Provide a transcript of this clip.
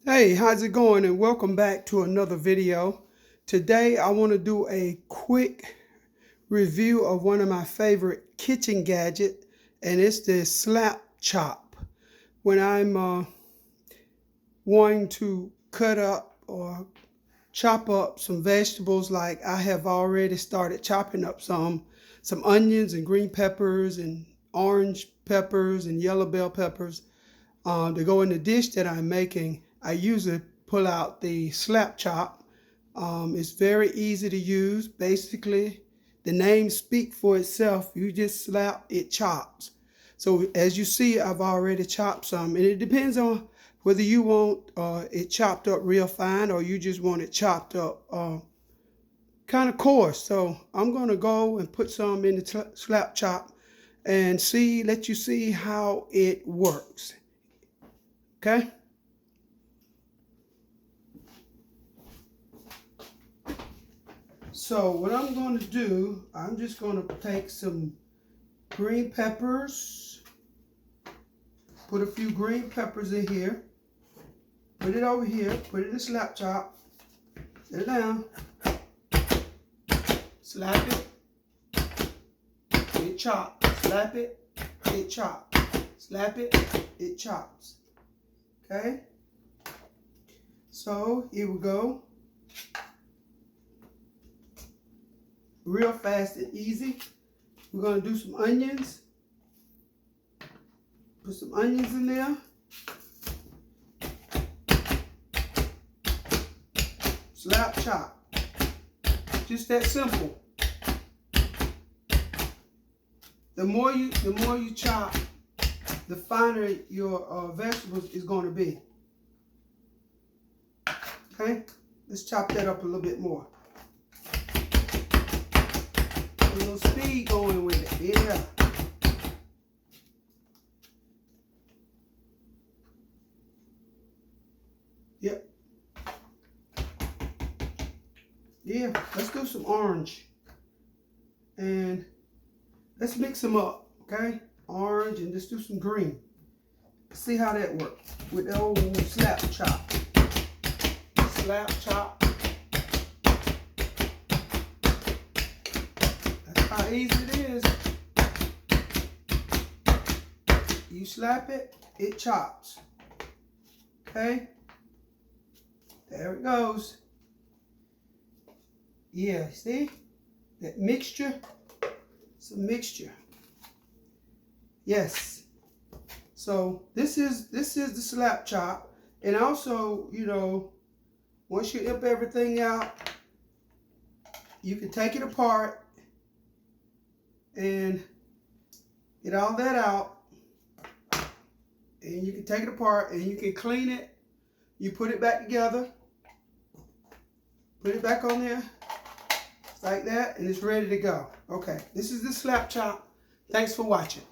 Hey, how's it going? And welcome back to another video. Today I want to do a quick review of one of my favorite kitchen gadgets, and it's the slap chop. When I'm wanting to cut up or chop up some vegetables, like I have already started chopping up some onions and green peppers and orange peppers and yellow bell peppers to go in the dish that I'm making, I usually pull out the slap chop. It's very easy to use. Basically, the name speaks for itself. You just slap, it chops. So as you see, I've already chopped some, and it depends on whether you want it chopped up real fine or you just want it chopped up kind of coarse. So I'm going to go and put some in the slap chop and let you see how it works. Okay? So what I'm going to do, I'm just going to take some green peppers, put a few green peppers in here, put it over here, put it in the slap chop, set it down, slap it, it chops, slap it, it chops, slap it, it chops. Okay? So here we go. Real fast and easy. We're going to do some onions. Put some onions in there. Slap chop. Just that simple. The more you chop, the finer your vegetables is going to be. Okay? Let's chop that up a little bit more. A little speed going with it. Yeah. Yep. Yeah. Let's do some orange. And let's mix them up. Okay? Orange, and let's do some green. See how that works with the old slap chop. Slap chop. That's how easy it is. You slap it, it chops. Okay? There it goes. Yeah, see? That mixture? It's a mixture. Yes. So this is the slap chop. And also, once you imp everything out, you can take it apart and get all that out. And you can take it apart and you can clean it. You put it back together. Put it back on there. Like that, and it's ready to go. Okay, this is the slap chop. Thanks for watching.